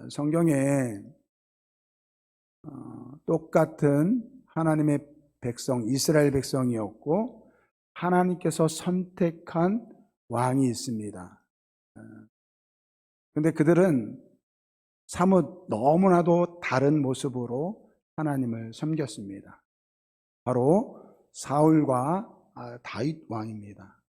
성경에 똑같은 하나님의 백성, 이스라엘 백성이었고 하나님께서 선택한 왕이 있습니다. 그런데 그들은 사뭇 너무나도 다른 모습으로 하나님을 섬겼습니다. 바로 사울과 다윗 왕입니다.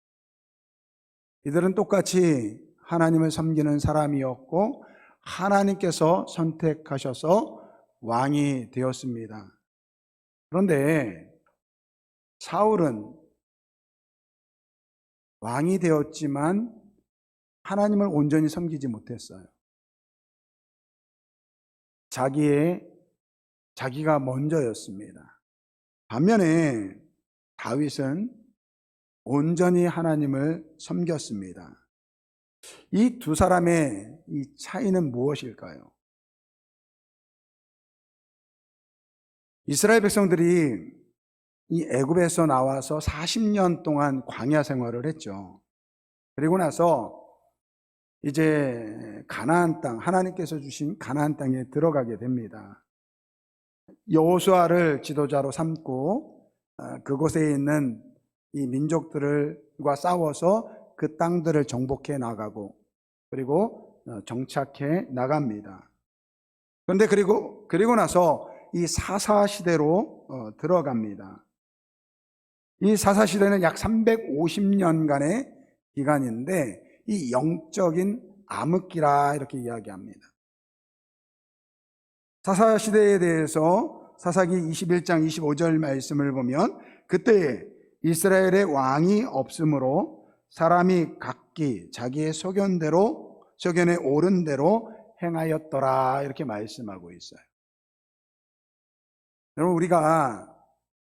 이들은 똑같이 하나님을 섬기는 사람이었고 하나님께서 선택하셔서 왕이 되었습니다. 그런데 사울은 왕이 되었지만 하나님을 온전히 섬기지 못했어요. 자기가 먼저였습니다. 반면에 다윗은 온전히 하나님을 섬겼습니다. 이 두 사람의 이 차이는 무엇일까요? 이스라엘 백성들이 이 애굽에서 나와서 40년 동안 광야 생활을 했죠. 그리고 나서 이제 가나안 땅, 하나님께서 주신 가나안 땅에 들어가게 됩니다. 여호수아를 지도자로 삼고 그곳에 있는 이 민족들과 싸워서 그 땅들을 정복해 나가고 그리고 정착해 나갑니다. 그런데 그리고 나서 이 사사시대로 들어갑니다. 이 사사시대는 약 350년간의 기간인데 이 영적인 암흑기라 이렇게 이야기합니다. 사사시대에 대해서 사사기 21장 25절 말씀을 보면 그때 이스라엘의 왕이 없으므로 사람이 각기 자기의 소견에 옳은 대로 행하였더라 이렇게 말씀하고 있어요. 여러분, 우리가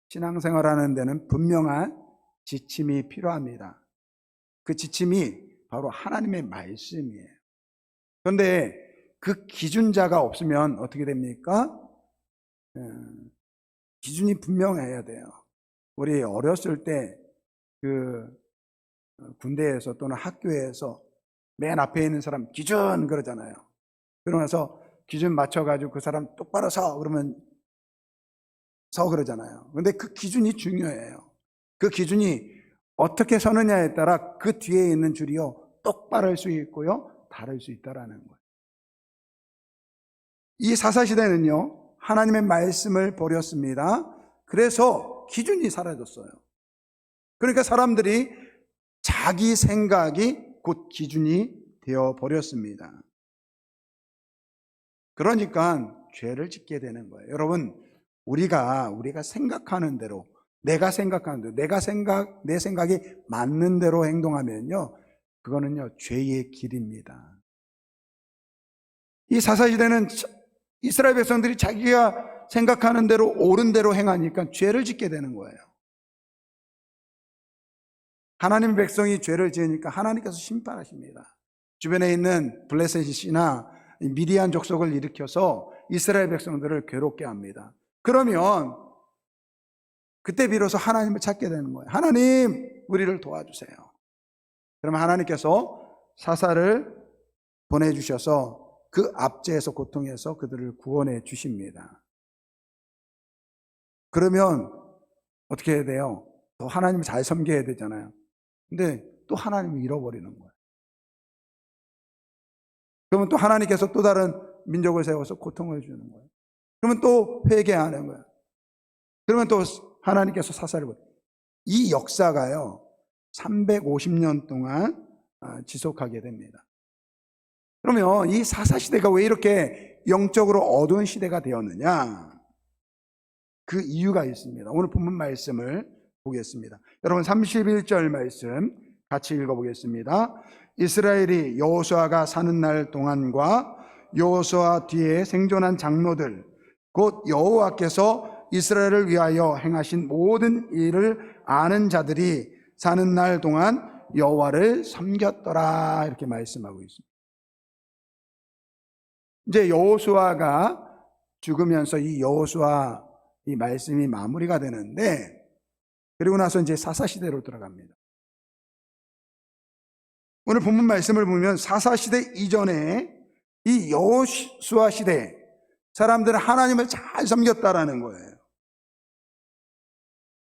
신앙생활하는 데는 분명한 지침이 필요합니다. 그 지침이 바로 하나님의 말씀이에요. 그런데 그 기준자가 없으면 어떻게 됩니까? 기준이 분명해야 돼요. 우리 어렸을 때 군대에서 또는 학교에서 맨 앞에 있는 사람 기준 그러잖아요. 그러고 나서 기준 맞춰가지고 그 사람 똑바로 서 그러면 서 그러잖아요. 근데 그 기준이 중요해요. 그 기준이 어떻게 서느냐에 따라 그 뒤에 있는 줄이요 똑바를 수 있고요 다를 수 있다라는 거예요. 이 사사시대는요 하나님의 말씀을 버렸습니다. 그래서 기준이 사라졌어요. 그러니까 사람들이 자기 생각이 곧 기준이 되어 버렸습니다. 그러니까 죄를 짓게 되는 거예요. 여러분, 우리가 생각하는 대로 내가 생각하는 대로 내 생각이 맞는 대로 행동하면요 그거는요 죄의 길입니다. 이 사사시대는 이스라엘 백성들이 자기가 생각하는 대로 옳은 대로 행하니까 죄를 짓게 되는 거예요. 하나님의 백성이 죄를 지으니까 하나님께서 심판하십니다. 주변에 있는 블레셋이나 미디안 족속을 일으켜서 이스라엘 백성들을 괴롭게 합니다. 그러면 그때 비로소 하나님을 찾게 되는 거예요. 하나님, 우리를 도와주세요. 그러면 하나님께서 사사를 보내주셔서 그 압제에서 고통에서 그들을 구원해 주십니다. 그러면 어떻게 해야 돼요? 또 하나님을 잘 섬겨야 되잖아요. 근데 또 하나님을 잃어버리는 거예요. 그러면 또 하나님께서 또 다른 민족을 세워서 고통을 주는 거예요. 그러면 또 회개하는 거예요. 그러면 또 하나님께서 사사를 보내요. 이 역사가요 350년 동안 지속하게 됩니다. 그러면 이 사사시대가 왜 이렇게 영적으로 어두운 시대가 되었느냐? 그 이유가 있습니다. 오늘 본문 말씀을 보겠습니다. 여러분 31절 말씀 같이 읽어보겠습니다. 이스라엘이 여호수아가 사는 날 동안과 여호수아 뒤에 생존한 장로들 곧 여호와께서 이스라엘을 위하여 행하신 모든 일을 아는 자들이 사는 날 동안 여호와를 섬겼더라 이렇게 말씀하고 있습니다. 이제 여호수아가 죽으면서 이 여호수아 이 말씀이 마무리가 되는데 그리고 나서 이제 사사시대로 들어갑니다. 오늘 본문 말씀을 보면 사사시대 이전에 이 여호수아 시대에 사람들은 하나님을 잘 섬겼다라는 거예요.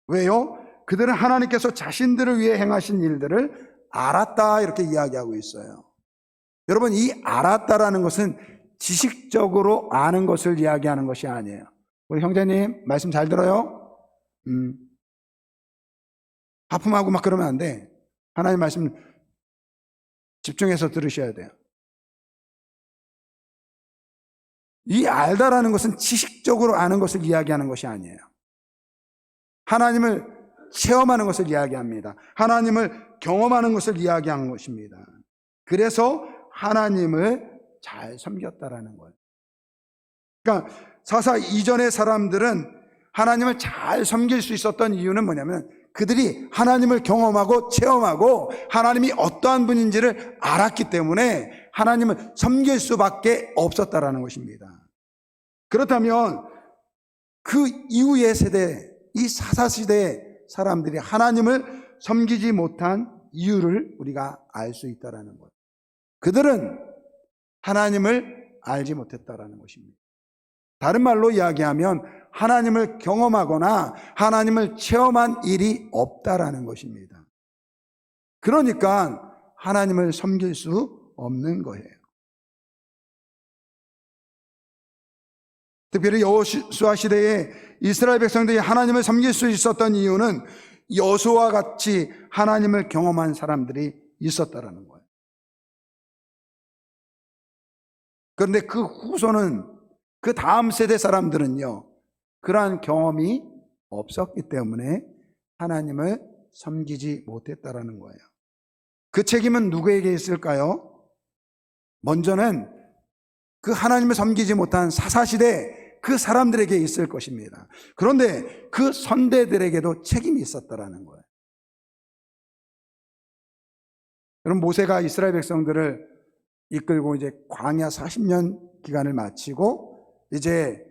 왜요? 그들은 하나님께서 자신들을 위해 행하신 일들을 알았다, 이렇게 이야기하고 있어요. 여러분, 이 알았다라는 것은 지식적으로 아는 것을 이야기하는 것이 아니에요. 우리 형제님 말씀 잘 들어요? 하품하고 막 그러면 안 돼. 하나님 말씀 집중해서 들으셔야 돼요. 이 알다라는 것은 지식적으로 아는 것을 이야기하는 것이 아니에요. 하나님을 체험하는 것을 이야기합니다. 하나님을 경험하는 것을 이야기하는 것입니다. 그래서 하나님을 잘 섬겼다라는 거예요. 그러니까 사사 이전의 사람들은 하나님을 잘 섬길 수 있었던 이유는 뭐냐면 그들이 하나님을 경험하고 체험하고 하나님이 어떠한 분인지를 알았기 때문에 하나님을 섬길 수밖에 없었다라는 것입니다. 그렇다면 그 이후의 세대, 이 사사시대의 사람들이 하나님을 섬기지 못한 이유를 우리가 알 수 있다라는 거예요. 그들은 하나님을 알지 못했다라는 것입니다. 다른 말로 이야기하면 하나님을 경험하거나 하나님을 체험한 일이 없다라는 것입니다. 그러니까 하나님을 섬길 수 없는 거예요. 특별히 여호수아 시대에 이스라엘 백성들이 하나님을 섬길 수 있었던 이유는 여호수아와 같이 하나님을 경험한 사람들이 있었다라는 거예요. 그런데 그 후손은, 그 다음 세대 사람들은요, 그러한 경험이 없었기 때문에 하나님을 섬기지 못했다라는 거예요. 그 책임은 누구에게 있을까요? 먼저는 그 하나님을 섬기지 못한 사사시대 그 사람들에게 있을 것입니다. 그런데 그 선대들에게도 책임이 있었다라는 거예요. 그럼 모세가 이스라엘 백성들을 이끌고 이제 광야 40년 기간을 마치고 이제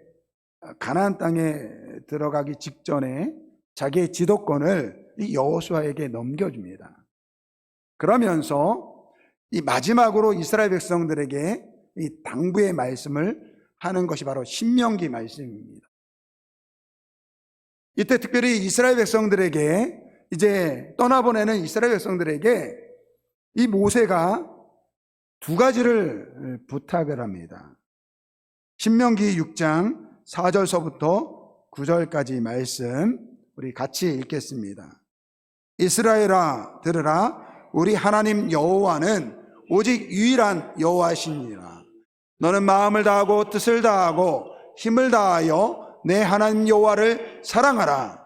가나안 땅에 들어가기 직전에 자기의 지도권을 이 여호수아에게 넘겨줍니다. 그러면서 이 마지막으로 이스라엘 백성들에게 이 당부의 말씀을 하는 것이 바로 신명기 말씀입니다. 이때 특별히 이스라엘 백성들에게, 이제 떠나보내는 이스라엘 백성들에게 이 모세가 두 가지를 부탁을 합니다. 신명기 6장 4절서부터 9절까지 말씀 우리 같이 읽겠습니다. 이스라엘아 들으라. 우리 하나님 여호와는 오직 유일한 여호와시니라. 너는 마음을 다하고 뜻을 다하고 힘을 다하여 내 하나님 여호와를 사랑하라.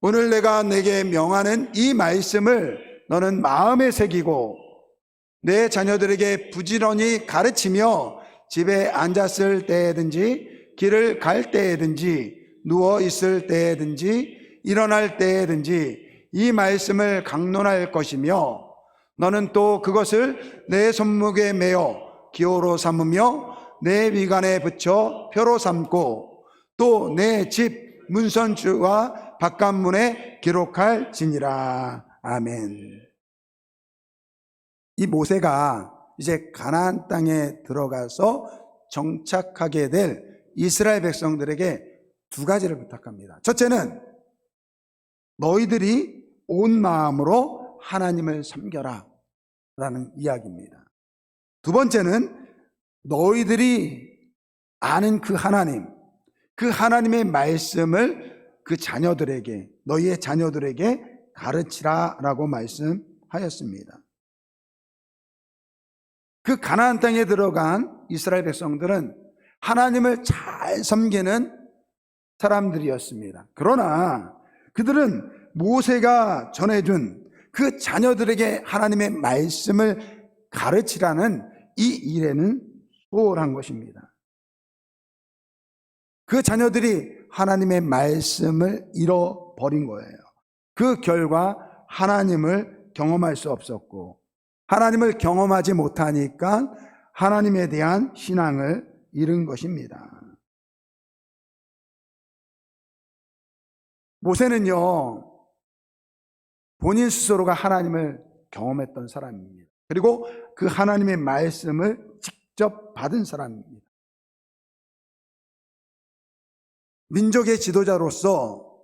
오늘 내가 내게 명하는 이 말씀을 너는 마음에 새기고 내 자녀들에게 부지런히 가르치며 집에 앉았을 때든지 길을 갈 때든지 누워 있을 때든지 일어날 때든지 이 말씀을 강론할 것이며 너는 또 그것을 내 손목에 매어 기호로 삼으며 내 미간에 붙여 표로 삼고 또 내 집 문선주와 바깥문에 기록할지니라. 아멘. 이 모세가 이제 가나안 땅에 들어가서 정착하게 될 이스라엘 백성들에게 두 가지를 부탁합니다. 첫째는 너희들이 온 마음으로 하나님을 섬겨라 라는 이야기입니다. 두 번째는 너희들이 아는 그 하나님, 그 하나님의 말씀을 그 자녀들에게, 너희의 자녀들에게 가르치라 라고 말씀하였습니다. 그 가나안 땅에 들어간 이스라엘 백성들은 하나님을 잘 섬기는 사람들이었습니다. 그러나 그들은 모세가 전해준 그 자녀들에게 하나님의 말씀을 가르치라는 이 일에는 소홀한 것입니다. 그 자녀들이 하나님의 말씀을 잃어버린 거예요. 그 결과 하나님을 경험할 수 없었고 하나님을 경험하지 못하니까 하나님에 대한 신앙을 잃은 것입니다. 모세는요, 본인 스스로가 하나님을 경험했던 사람입니다. 그리고 그 하나님의 말씀을 직접 받은 사람입니다. 민족의 지도자로서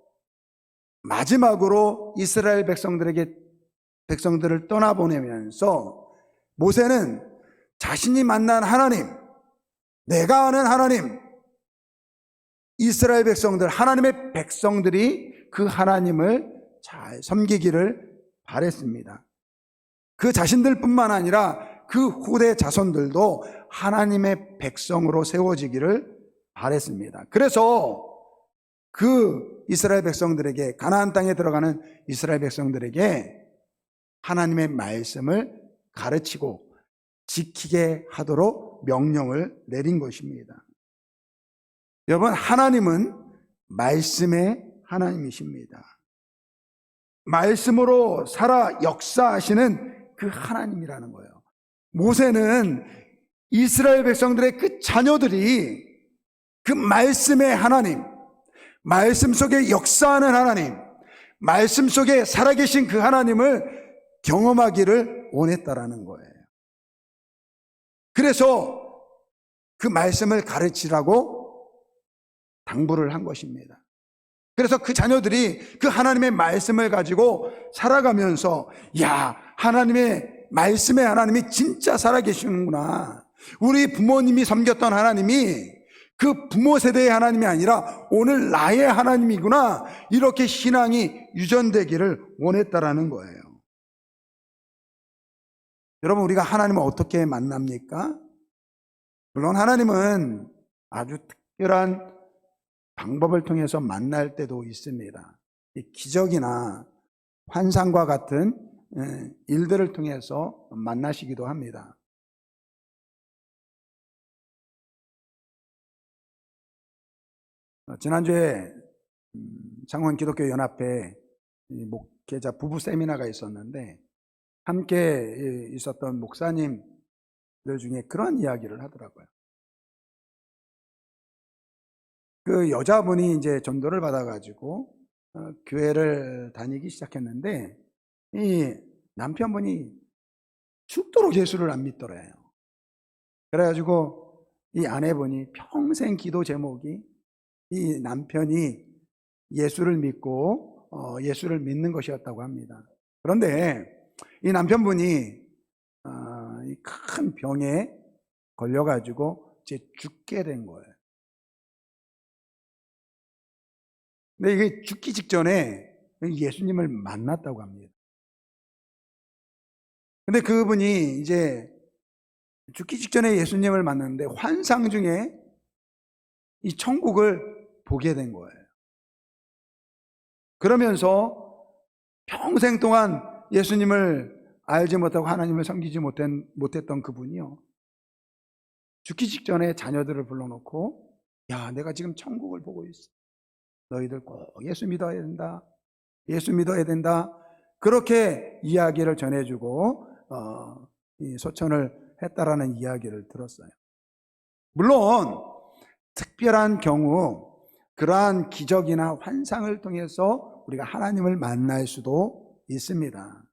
마지막으로 이스라엘 백성들을 떠나보내면서 모세는 자신이 만난 하나님, 내가 아는 하나님, 이스라엘 백성들, 하나님의 백성들이 그 하나님을 잘 섬기기를 바랬습니다. 그 자신들뿐만 아니라 그 후대 자손들도 하나님의 백성으로 세워지기를 바랬습니다. 그래서 그 이스라엘 백성들에게, 가나안 땅에 들어가는 이스라엘 백성들에게 하나님의 말씀을 가르치고 지키게 하도록 명령을 내린 것입니다. 여러분, 하나님은 말씀의 하나님이십니다. 말씀으로 살아 역사하시는 그 하나님이라는 거예요. 모세는 이스라엘 백성들의 그 자녀들이 그 말씀의 하나님, 말씀 속에 역사하는 하나님, 말씀 속에 살아계신 그 하나님을 경험하기를 원했다라는 거예요. 그래서 그 말씀을 가르치라고 당부를 한 것입니다. 그래서 그 자녀들이 그 하나님의 말씀을 가지고 살아가면서, 야, 하나님의 말씀의 하나님이 진짜 살아계시는구나. 우리 부모님이 섬겼던 하나님이 그 부모 세대의 하나님이 아니라 오늘 나의 하나님이구나. 이렇게 신앙이 유전되기를 원했다라는 거예요. 여러분, 우리가 하나님을 어떻게 만납니까? 물론 하나님은 아주 특별한 방법을 통해서 만날 때도 있습니다. 기적이나 환상과 같은 일들을 통해서 만나시기도 합니다. 지난주에 창원 기독교 연합회 목회자 부부 세미나가 있었는데, 함께 있었던 목사님들 중에 그런 이야기를 하더라고요. 그 여자분이 이제 전도를 받아가지고 교회를 다니기 시작했는데, 이 남편분이 죽도록 예수를 안 믿더래요. 그래가지고 이 아내분이 평생 기도 제목이 이 남편이 예수를 믿고 예수를 믿는 것이었다고 합니다. 그런데 이 남편분이 이 큰 병에 걸려가지고 이제 죽게 된 거예요. 근데 이게 죽기 직전에 예수님을 만났다고 합니다. 근데 그분이 이제 죽기 직전에 예수님을 만났는데 환상 중에 이 천국을 보게 된 거예요. 그러면서 평생 동안 예수님을 알지 못하고 하나님을 섬기지 못했던 그분이요, 죽기 직전에 자녀들을 불러놓고, 야, 내가 지금 천국을 보고 있어. 너희들 꼭 예수 믿어야 된다. 예수 믿어야 된다. 그렇게 이야기를 전해주고 이 소천을 했다라는 이야기를 들었어요. 물론 특별한 경우 그러한 기적이나 환상을 통해서 우리가 하나님을 만날 수도 있습니다.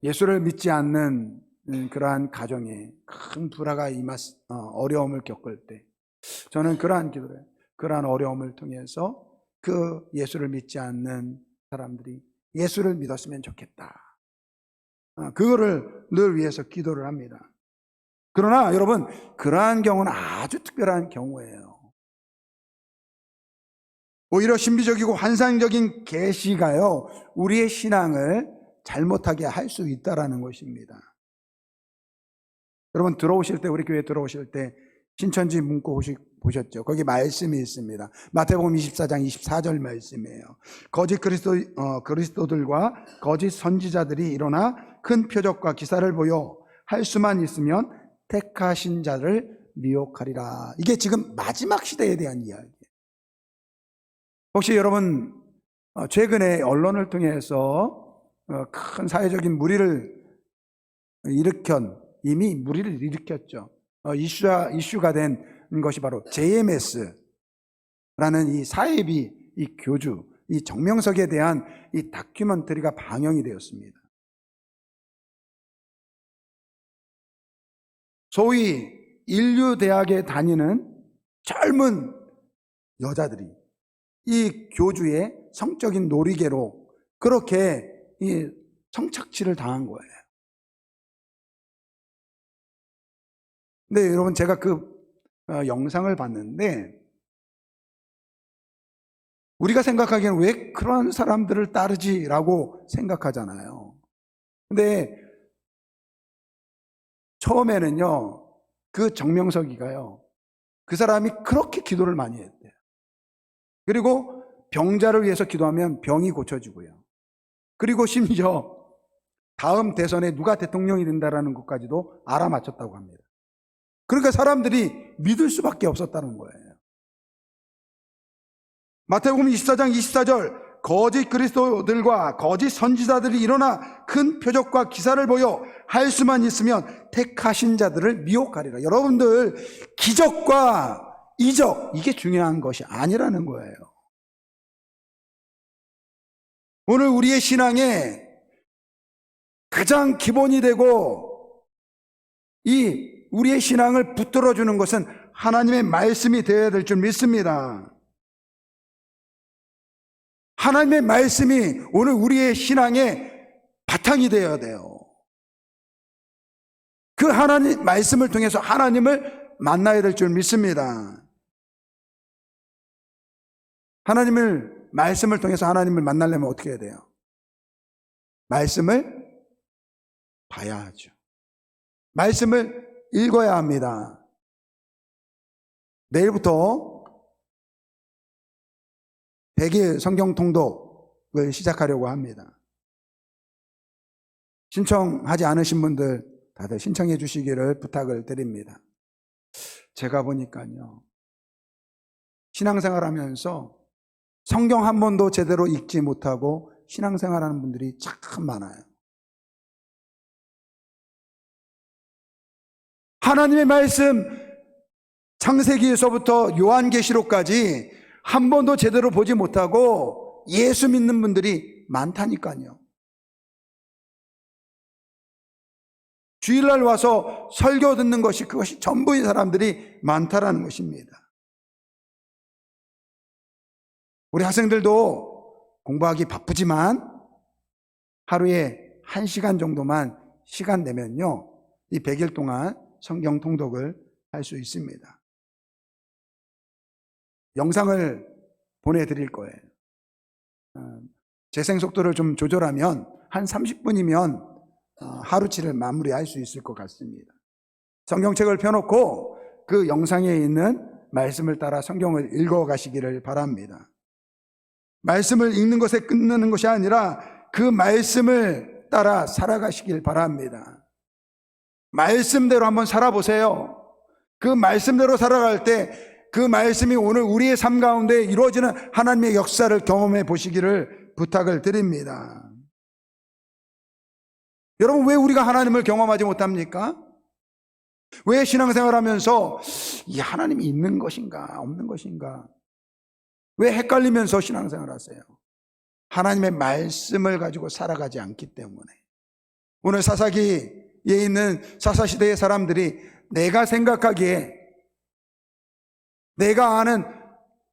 예수를 믿지 않는 그러한 가정에 큰 불화가 어려움을 겪을 때, 저는 그러한 기도를 해요. 그러한 어려움을 통해서 그 예수를 믿지 않는 사람들이 예수를 믿었으면 좋겠다. 그거를 늘 위해서 기도를 합니다. 그러나 여러분, 그러한 경우는 아주 특별한 경우예요. 오히려 신비적이고 환상적인 계시가요, 우리의 신앙을 잘못하게 할 수 있다라는 것입니다. 여러분, 들어오실 때, 우리 교회 들어오실 때 신천지 문구 보셨죠? 거기 말씀이 있습니다. 마태복음 24장 24절 말씀이에요. 거짓 그리스도들과 거짓 선지자들이 일어나 큰 표적과 기사를 보여 할 수만 있으면 택하신 자를 미혹하리라. 이게 지금 마지막 시대에 대한 이야기예요. 혹시 여러분 최근에 언론을 통해서 큰 사회적인 무리를 이미 무리를 일으켰죠. 이슈가 된 것이 바로 JMS라는 이 사회비 이 교주, 이 정명석에 대한 이 다큐멘터리가 방영이 되었습니다. 소위 인류대학에 다니는 젊은 여자들이 이 교주의 성적인 놀이개로 그렇게 이 성착취를 당한 거예요. 근데 여러분, 제가 그 영상을 봤는데 우리가 생각하기에는 왜 그런 사람들을 따르지라고 생각하잖아요. 근데 처음에는요, 그 정명석이가요, 그 사람이 그렇게 기도를 많이 했대요. 그리고 병자를 위해서 기도하면 병이 고쳐지고요. 그리고 심지어 다음 대선에 누가 대통령이 된다라는 것까지도 알아맞혔다고 합니다. 그러니까 사람들이 믿을 수밖에 없었다는 거예요. 마태복음 24장 24절, 거짓 그리스도들과 거짓 선지자들이 일어나 큰 표적과 기사를 보여 할 수만 있으면 택하신 자들을 미혹하리라. 여러분들, 기적과 이적, 이게 중요한 것이 아니라는 거예요. 오늘 우리의 신앙에 가장 기본이 되고 이 우리의 신앙을 붙들어주는 것은 하나님의 말씀이 되어야 될 줄 믿습니다. 하나님의 말씀이 오늘 우리의 신앙의 바탕이 되어야 돼요. 그 하나님 말씀을 통해서 하나님을 만나야 될 줄 믿습니다. 말씀을 통해서 하나님을 만나려면 어떻게 해야 돼요? 말씀을 봐야 하죠. 말씀을 읽어야 합니다. 내일부터 100일 성경 통독을 시작하려고 합니다. 신청하지 않으신 분들 다들 신청해 주시기를 부탁을 드립니다. 제가 보니까요, 신앙생활 하면서 성경 한 번도 제대로 읽지 못하고 신앙생활하는 분들이 참 많아요. 하나님의 말씀, 창세기에서부터 요한계시록까지 한 번도 제대로 보지 못하고 예수 믿는 분들이 많다니까요. 주일날 와서 설교 듣는 것이 그것이 전부인 사람들이 많다라는 것입니다. 우리 학생들도 공부하기 바쁘지만 하루에 1시간 정도만 시간 내면요, 이 100일 동안 성경 통독을 할 수 있습니다. 영상을 보내드릴 거예요. 재생 속도를 좀 조절하면 한 30분이면 하루치를 마무리할 수 있을 것 같습니다. 성경책을 펴놓고 그 영상에 있는 말씀을 따라 성경을 읽어가시기를 바랍니다. 말씀을 읽는 것에 끝나는 것이 아니라 그 말씀을 따라 살아가시길 바랍니다. 말씀대로 한번 살아보세요. 그 말씀대로 살아갈 때 그 말씀이 오늘 우리의 삶 가운데 이루어지는 하나님의 역사를 경험해 보시기를 부탁을 드립니다. 여러분, 왜 우리가 하나님을 경험하지 못합니까? 왜 신앙생활 하면서 이 하나님이 있는 것인가 없는 것인가, 왜 헷갈리면서 신앙생활 하세요? 하나님의 말씀을 가지고 살아가지 않기 때문에. 오늘 사사기에 있는 사사시대의 사람들이 내가 생각하기에, 내가 아는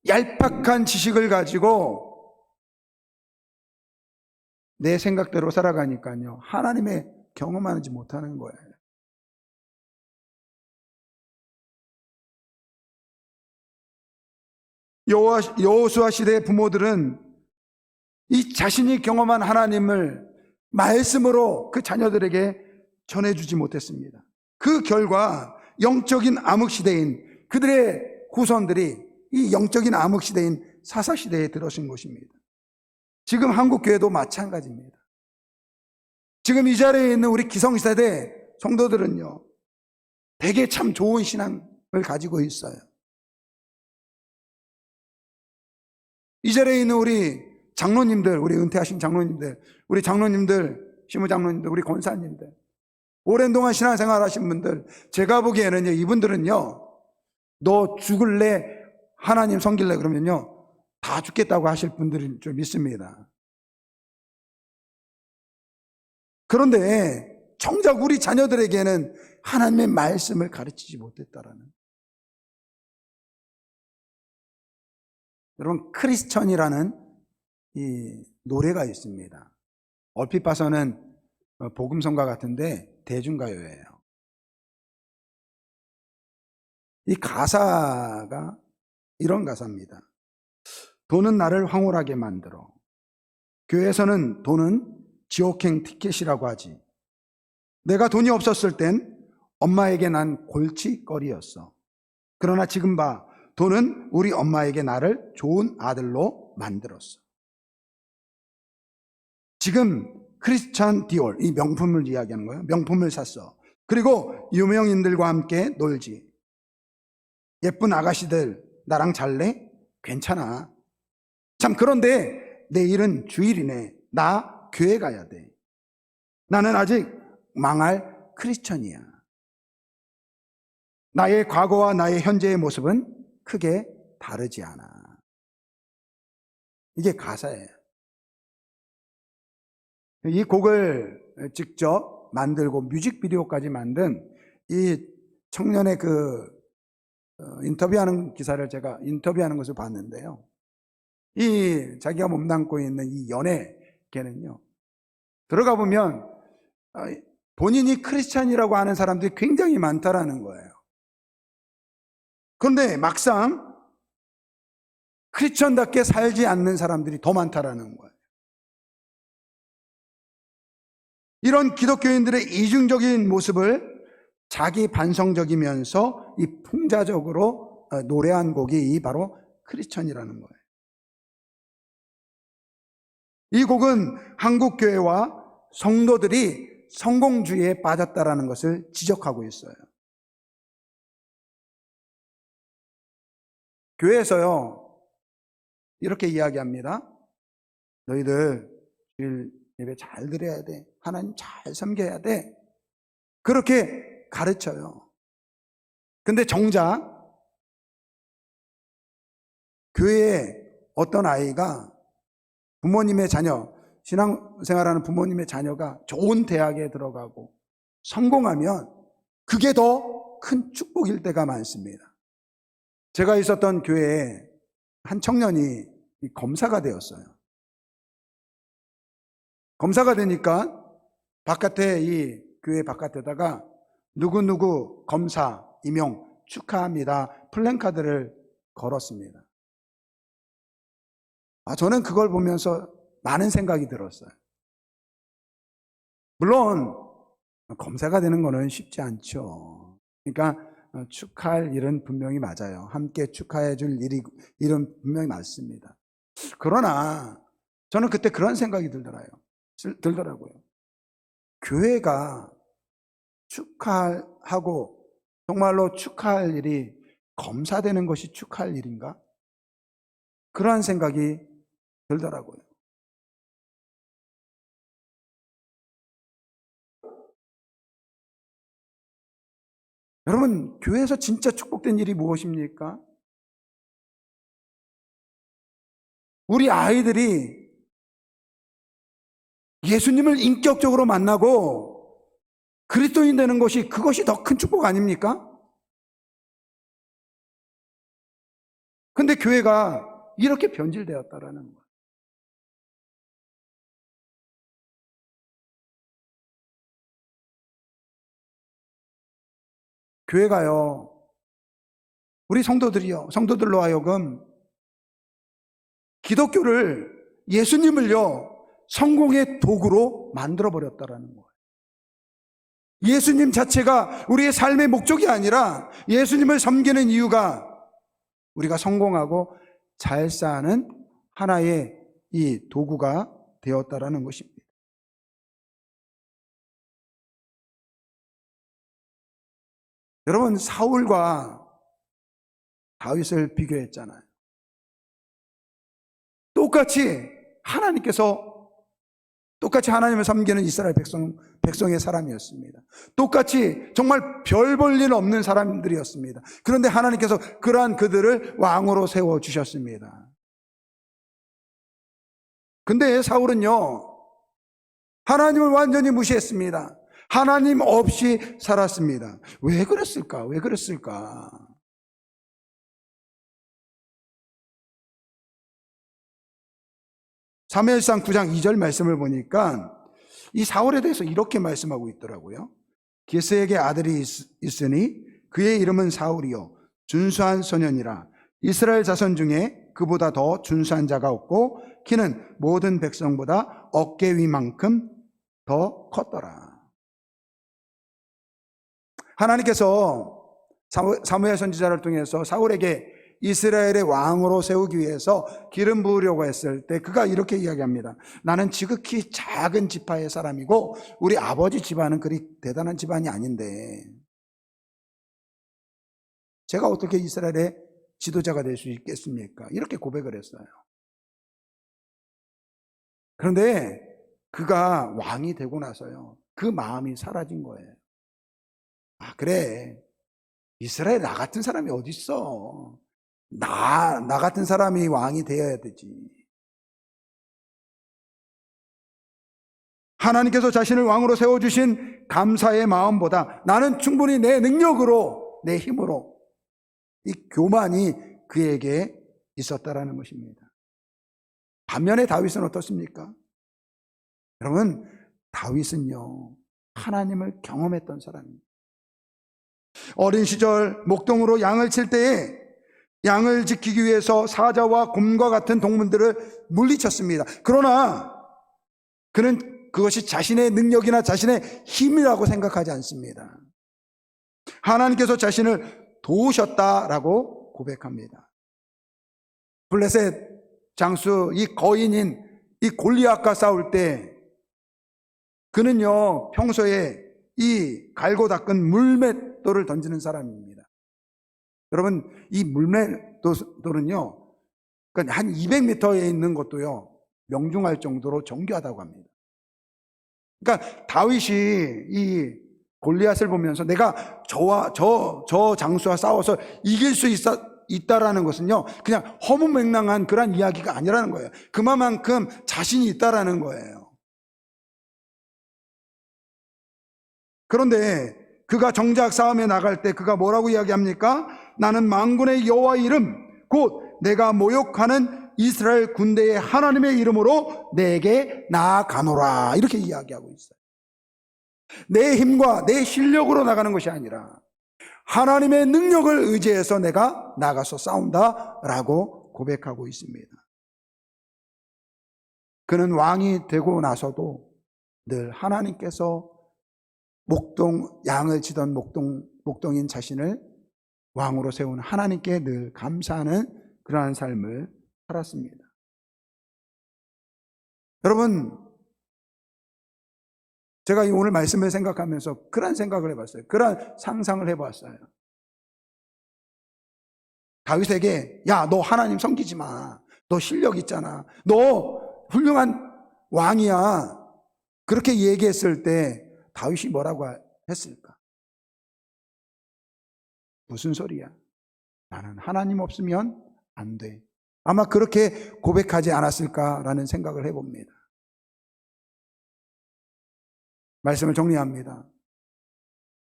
얄팍한 지식을 가지고 내 생각대로 살아가니까요, 하나님의 경험하지 못하는 거예요. 여호수아 시대의 부모들은 이 자신이 경험한 하나님을 말씀으로 그 자녀들에게 전해주지 못했습니다. 그 결과 영적인 암흑시대인 그들의 후손들이 이 영적인 암흑시대인 사사시대에 들어선 것입니다. 지금 한국교회도 마찬가지입니다. 지금 이 자리에 있는 우리 기성세대 성도들은요, 되게 참 좋은 신앙을 가지고 있어요. 이 자리에 있는 우리 장로님들, 우리 은퇴하신 장로님들, 우리 장로님들, 시무장로님들, 우리 권사님들, 오랜 동안 신앙생활 하신 분들, 제가 보기에는요, 이분들은요, 너 죽을래? 하나님 섬길래? 그러면요, 다 죽겠다고 하실 분들인 줄 믿습니다. 그런데 정작 우리 자녀들에게는 하나님의 말씀을 가르치지 못했다라는. 여러분, 크리스천이라는 이 노래가 있습니다. 얼핏 봐서는 복음성가 같은데 대중가요예요. 이 가사가 이런 가사입니다. 돈은 나를 황홀하게 만들어. 교회에서는 돈은 지옥행 티켓이라고 하지. 내가 돈이 없었을 땐 엄마에게 난 골칫거리였어. 그러나 지금 봐. 돈은 우리 엄마에게 나를 좋은 아들로 만들었어. 지금 크리스찬 디올, 이 명품을 이야기하는 거예요. 명품을 샀어. 그리고 유명인들과 함께 놀지. 예쁜 아가씨들 나랑 잘래? 괜찮아. 참, 그런데 내일은 주일이네. 나 교회 가야 돼. 나는 아직 망할 크리스천이야. 나의 과거와 나의 현재의 모습은 크게 다르지 않아. 이게 가사예요. 이 곡을 직접 만들고 뮤직비디오까지 만든 이 청년의 인터뷰하는 기사를 제가 인터뷰하는 것을 봤는데요. 이 자기가 몸담고 있는 이 연예계는요, 들어가 보면 본인이 크리스찬이라고 하는 사람들이 굉장히 많다라는 거예요. 그런데 막상 크리스천답게 살지 않는 사람들이 더 많다라는 거예요. 이런 기독교인들의 이중적인 모습을 자기 반성적이면서 이 풍자적으로 노래한 곡이 바로 크리스천이라는 거예요. 이 곡은 한국교회와 성도들이 성공주의에 빠졌다라는 것을 지적하고 있어요. 교회에서요, 이렇게 이야기합니다. 너희들 주일 예배 잘 드려야 돼. 하나님 잘 섬겨야 돼. 그렇게 가르쳐요. 근데 정작 교회에 어떤 아이가 부모님의 자녀, 신앙생활하는 부모님의 자녀가 좋은 대학에 들어가고 성공하면 그게 더 큰 축복일 때가 많습니다. 제가 있었던 교회에 한 청년이 검사가 되었어요. 검사가 되니까 바깥에, 이 교회 바깥에다가 누구누구 검사 임용 축하합니다 플랜카드를 걸었습니다. 저는 그걸 보면서 많은 생각이 들었어요. 물론 검사가 되는 거는 쉽지 않죠. 그러니까 축하할 일은 분명히 맞아요. 함께 축하해 줄 일은 분명히 맞습니다. 그러나 저는 그때 그런 생각이 들더라고요. 교회가 축하하고 정말로 축하할 일이 검사되는 것이 축하할 일인가? 그러한 생각이 들더라고요. 여러분, 교회에서 진짜 축복된 일이 무엇입니까? 우리 아이들이 예수님을 인격적으로 만나고 그리스도인 되는 것이, 그것이 더 큰 축복 아닙니까? 근데 교회가 이렇게 변질되었다라는 거예요. 교회가요, 우리 성도들로 하여금 기독교를, 예수님을요, 성공의 도구로 만들어버렸다라는 거예요. 예수님 자체가 우리의 삶의 목적이 아니라 예수님을 섬기는 이유가 우리가 성공하고 잘 사는 하나의 이 도구가 되었다라는 것입니다. 여러분, 사울과 다윗을 비교했잖아요. 똑같이 하나님을 섬기는 이스라엘 백성의 사람이었습니다. 똑같이 정말 별 볼 일 없는 사람들이었습니다. 그런데 하나님께서 그러한 그들을 왕으로 세워주셨습니다. 근데 사울은요, 하나님을 완전히 무시했습니다. 하나님 없이 살았습니다. 왜 그랬을까? 왜 그랬을까? 사무엘상 9장 2절 말씀을 보니까 이 사울에 대해서 이렇게 말씀하고 있더라고요. 기스에게 아들이 있으니 그의 이름은 사울이요 준수한 소년이라. 이스라엘 자손 중에 그보다 더 준수한 자가 없고 키는 모든 백성보다 어깨 위만큼 더 컸더라. 하나님께서 사무엘 선지자를 통해서 사울에게 이스라엘의 왕으로 세우기 위해서 기름 부으려고 했을 때 그가 이렇게 이야기합니다. 나는 지극히 작은 지파의 사람이고 우리 아버지 집안은 그리 대단한 집안이 아닌데 제가 어떻게 이스라엘의 지도자가 될 수 있겠습니까? 이렇게 고백을 했어요. 그런데 그가 왕이 되고 나서요, 그 마음이 사라진 거예요. 아, 그래, 이스라엘 나 같은 사람이 어디 있어? 나 같은 사람이 왕이 되어야 되지. 하나님께서 자신을 왕으로 세워주신 감사의 마음보다 나는 충분히 내 능력으로, 내 힘으로, 이 교만이 그에게 있었다라는 것입니다. 반면에 다윗은 어떻습니까? 여러분, 다윗은요, 하나님을 경험했던 사람입니다. 어린 시절 목동으로 양을 칠 때에 양을 지키기 위해서 사자와 곰과 같은 동물들을 물리쳤습니다. 그러나 그는 그것이 자신의 능력이나 자신의 힘이라고 생각하지 않습니다. 하나님께서 자신을 도우셨다라고 고백합니다. 블레셋 장수 이 거인인 이 골리앗과 싸울 때 그는요 평소에 이 갈고 닦은 물맷돌을 던지는 사람입니다. 여러분, 이 물맷돌은요 한 200m에 있는 것도요 명중할 정도로 정교하다고 합니다. 그러니까 다윗이 이 골리앗을 보면서 내가 저 장수와 싸워서 이길 수 있다라는 것은요 그냥 허무맹랑한 그런 이야기가 아니라는 거예요. 그만큼 자신이 있다라는 거예요. 그런데 그가 정작 싸움에 나갈 때 그가 뭐라고 이야기합니까? 나는 만군의 여호와의 이름 곧 내가 모욕하는 이스라엘 군대의 하나님의 이름으로 내게 나아가노라, 이렇게 이야기하고 있어요. 내 힘과 내 실력으로 나가는 것이 아니라 하나님의 능력을 의지해서 내가 나가서 싸운다라고 고백하고 있습니다. 그는 왕이 되고 나서도 늘 하나님께서 양을 치던 목동인 자신을 왕으로 세운 하나님께 늘 감사하는 그러한 삶을 살았습니다. 여러분, 제가 오늘 말씀을 생각하면서 그런 생각을 해봤어요. 그런 상상을 해봤어요. 다윗에게 야, 너 하나님 섬기지 마. 너 실력 있잖아. 너 훌륭한 왕이야. 그렇게 얘기했을 때 다윗이 뭐라고 했을까? 무슨 소리야? 나는 하나님 없으면 안 돼. 아마 그렇게 고백하지 않았을까라는 생각을 해봅니다. 말씀을 정리합니다.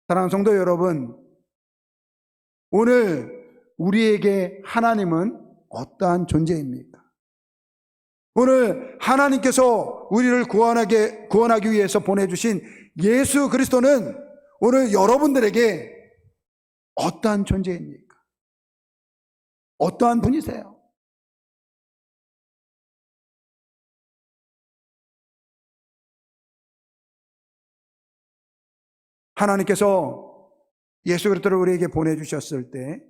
사랑하는 성도 여러분, 오늘 우리에게 하나님은 어떠한 존재입니까? 오늘 하나님께서 우리를 구원하기 위해서 보내주신 예수 그리스도는 오늘 여러분들에게 어떠한 존재입니까? 어떠한 분이세요? 하나님께서 예수 그리스도를 우리에게 보내주셨을 때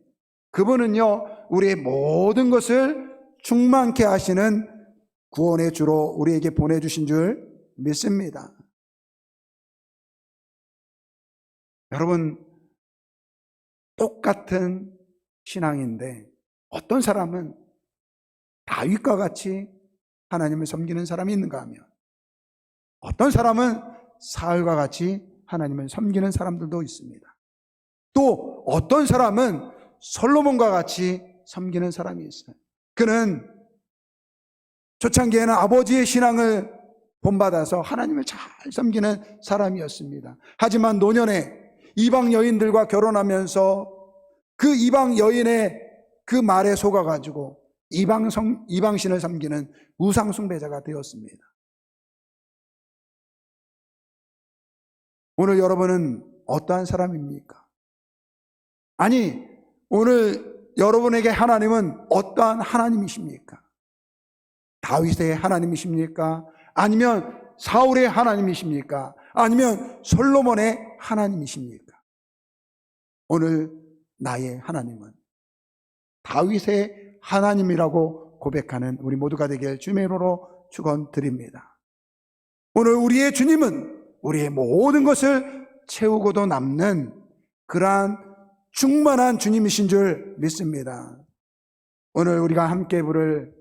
그분은요 우리의 모든 것을 충만케 하시는 구원의 주로 우리에게 보내주신 줄 믿습니다. 여러분, 똑같은 신앙인데 어떤 사람은 다윗과 같이 하나님을 섬기는 사람이 있는가 하면 어떤 사람은 사울과 같이 하나님을 섬기는 사람들도 있습니다. 또 어떤 사람은 솔로몬과 같이 섬기는 사람이 있어요. 그는 초창기에는 아버지의 신앙을 본받아서 하나님을 잘 섬기는 사람이었습니다. 하지만 노년에 이방 여인들과 결혼하면서 그 이방 여인의 그 말에 속아가지고 이방신을 섬기는 우상숭배자가 되었습니다. 오늘 여러분은 어떠한 사람입니까? 아니, 오늘 여러분에게 하나님은 어떠한 하나님이십니까? 다윗의 하나님이십니까? 아니면 사울의 하나님이십니까? 아니면 솔로몬의 하나님이십니까? 오늘 나의 하나님은 다윗의 하나님이라고 고백하는 우리 모두가 되길 주님의 이름으로 축원드립니다. 오늘 우리의 주님은 우리의 모든 것을 채우고도 남는 그러한 충만한 주님이신 줄 믿습니다. 오늘 우리가 함께 부를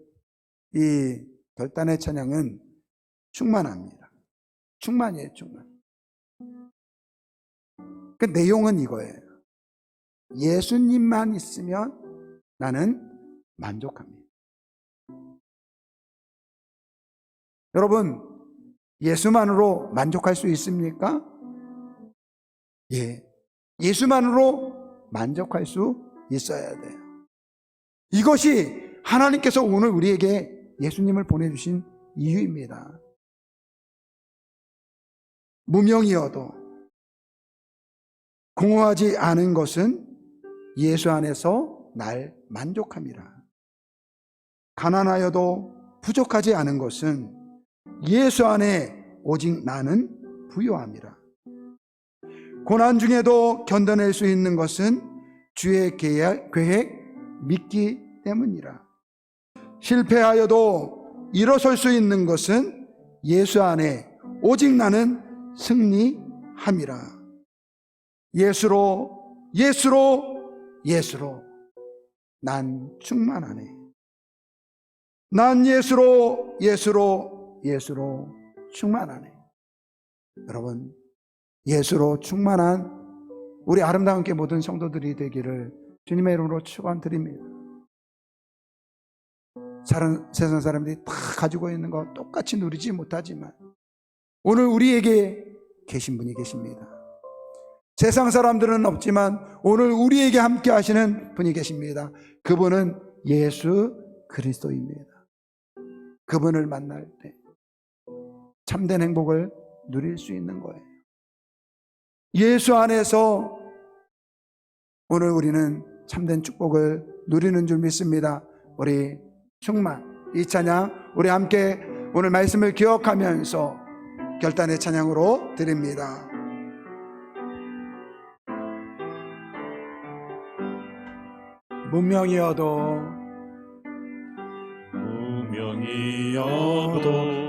이 결단의 찬양은 충만합니다. 충만이에요, 충만. 그 내용은 이거예요. 예수님만 있으면 나는 만족합니다. 여러분, 예수만으로 만족할 수 있습니까? 예. 예수만으로 만족할 수 있어야 돼요. 이것이 하나님께서 오늘 우리에게 예수님을 보내주신 이유입니다. 무명이어도 공허하지 않은 것은 예수 안에서 날 만족함이라. 가난하여도 부족하지 않은 것은 예수 안에 오직 나는 부요함이라. 고난 중에도 견뎌낼 수 있는 것은 주의 계획 믿기 때문이라. 실패하여도 일어설 수 있는 것은 예수 안에 오직 나는 승리함이라. 예수로 난 충만하네. 난 예수로 충만하네. 여러분, 예수로 충만한 우리 아름다운 게 모든 성도들이 되기를 주님의 이름으로 축원드립니다. 세상 사람들이 다 가지고 있는 거 똑같이 누리지 못하지만 오늘 우리에게 계신 분이 계십니다. 세상 사람들은 없지만 오늘 우리에게 함께 하시는 분이 계십니다. 그분은 예수 그리스도입니다. 그분을 만날 때 참된 행복을 누릴 수 있는 거예요. 예수 안에서 오늘 우리는 참된 축복을 누리는 줄 믿습니다. 우리 충만 이 찬양 우리 함께 오늘 말씀을 기억하면서 결단의 찬양으로 드립니다. 무명이어도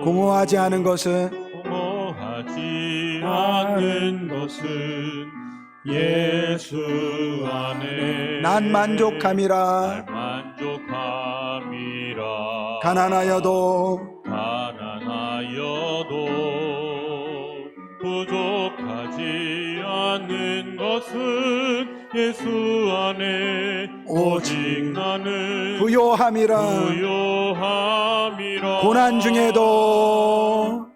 공허하지 않은 것은 예수 안에 난 만족함이라. 가난하여도 부족하지 않는 것은 예수 안에 오직 나는 부요함이라. 고난 중에도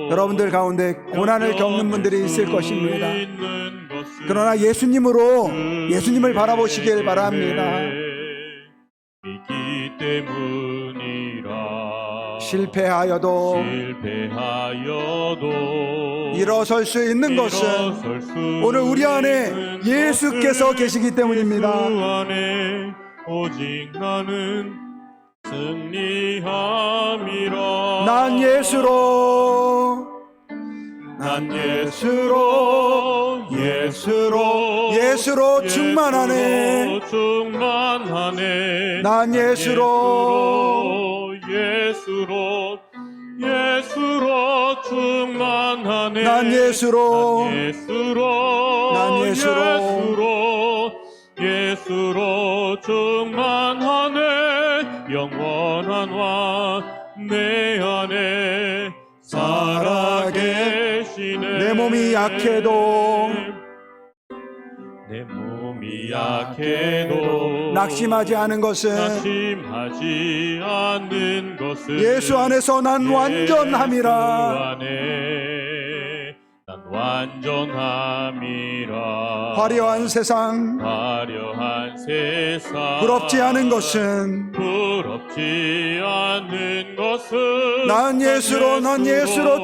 여러분들 가운데 고난을 겪는 분들이 있을 것입니다. 그러나 예수님을 바라보시길 바랍니다. 믿기 때문이라. 실패하여도 일어설 수 있는 것은 오늘 우리 안에 예수께서 계시기 때문입니다. 예수 안에 오직 나는 승리함이라. 난 예수로 충만하네. 난 예수로 충만하네. 난 예수로 충만하네. 영원한 왕 내 안에 살아계시네. 내 몸이 약해도 몸이 약해도 낙심하지 않은 것은 낙심하지 않는 것은 예수 안에서 난 예수 완전함이라. 안에 난 완전함이라. 화려한 세상 화려한 세상 부럽지 않은 것은 부럽지 않은 것은 난 예수로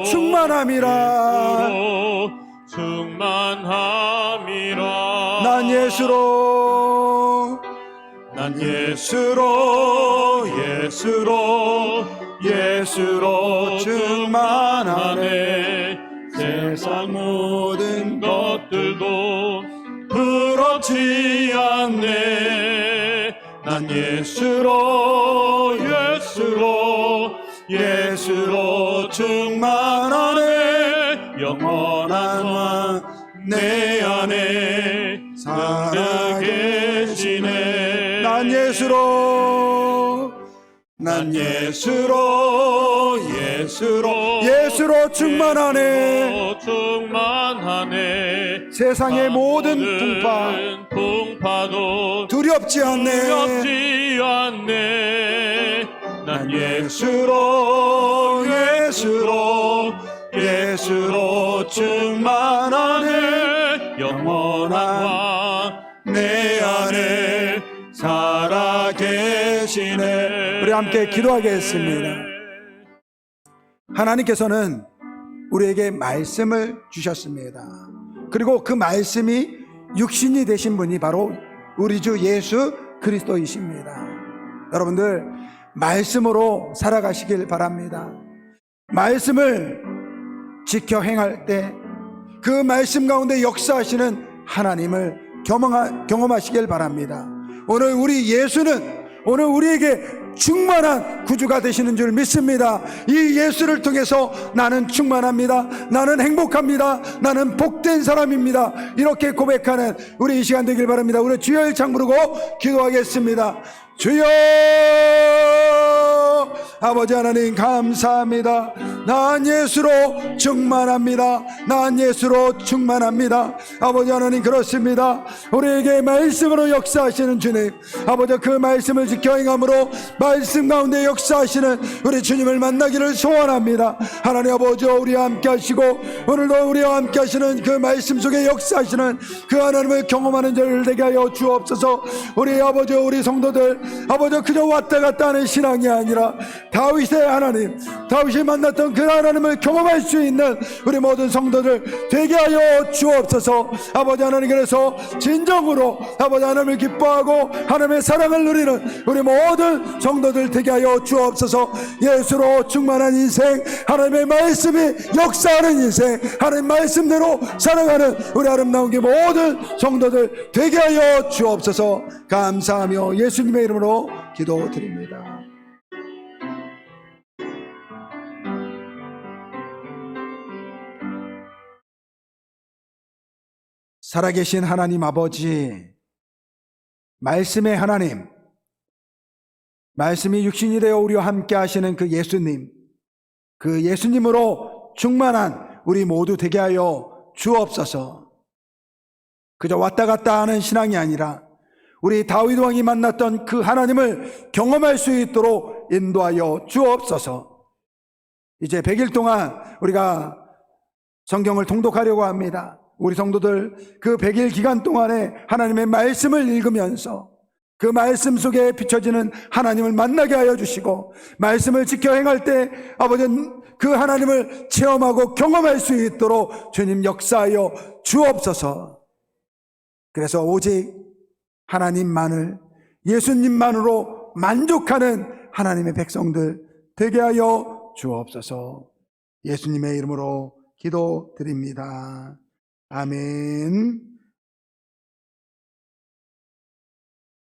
충만함이라. 예수로 충만함이라. 난 예수로 예수로 충만하네. 세상 모든 것들도 부럽지 않네. 난 예수로 충만하네. 영원한 왕 내 안에 살아계시네. 난 예수로 충만하네. 세상의 모든 풍파도 두렵지 않네. 두렵지 않네. 난 예수로 충만하네. 영원한 왕 내 안에 살아계시네. 우리 함께 기도하겠습니다. 하나님께서는 우리에게 말씀을 주셨습니다. 그리고 그 말씀이 육신이 되신 분이 바로 우리 주 예수 그리스도이십니다. 여러분들 말씀으로 살아가시길 바랍니다. 말씀을 지켜 행할 때 그 말씀 가운데 역사하시는 하나님을 경험하시길 바랍니다. 오늘 우리 예수는 오늘 우리에게 충만한 구주가 되시는 줄 믿습니다. 이 예수를 통해서 나는 충만합니다. 나는 행복합니다. 나는 복된 사람입니다. 이렇게 고백하는 우리 이 시간 되길 바랍니다. 우리 주여 일창 부르고 기도하겠습니다. 주여, 아버지 하나님 감사합니다. 난 예수로 충만합니다. 난 예수로 충만합니다. 아버지 하나님 그렇습니다. 우리에게 말씀으로 역사하시는 주님, 아버지 그 말씀을 지켜 행함으로 말씀 가운데 역사하시는 우리 주님을 만나기를 소원합니다. 하나님 아버지 우리와 함께 하시고 오늘도 우리와 함께 하시는 그 말씀 속에 역사하시는 그 하나님을 경험하는 자를 되게 하여 주옵소서. 우리 아버지 우리 성도들 아버지 그저 왔다 갔다 하는 신앙이 아니라 다윗의 하나님, 다윗이 만났던 그 하나님을 경험할 수 있는 우리 모든 성도들 되게 하여 주옵소서. 아버지 하나님 그래서 진정으로 아버지 하나님을 기뻐하고 하나님의 사랑을 누리는 우리 모든 성도들 되게 하여 주옵소서. 예수로 충만한 인생, 하나님의 말씀이 역사하는 인생, 하나님 말씀대로 살아가는 우리 아름다운 게 모든 성도들 되게 하여 주옵소서. 감사하며 예수님의 이름으로 기도드립니다. 살아계신 하나님 아버지, 말씀의 하나님, 말씀이 육신이 되어 우리와 함께 하시는 그 예수님, 그 예수님으로 충만한 우리 모두 되게 하여 주옵소서. 그저 왔다 갔다 하는 신앙이 아니라 우리 다윗 왕이 만났던 그 하나님을 경험할 수 있도록 인도하여 주옵소서. 이제 100일 동안 우리가 성경을 통독하려고 합니다. 우리 성도들 그 100일 기간 동안에 하나님의 말씀을 읽으면서 그 말씀 속에 비춰지는 하나님을 만나게 하여 주시고 말씀을 지켜 행할 때 아버지는 그 하나님을 체험하고 경험할 수 있도록 주님 역사하여 주옵소서. 그래서 오직 하나님만을, 예수님만으로 만족하는 하나님의 백성들 되게 하여 주옵소서. 예수님의 이름으로 기도드립니다. 아멘.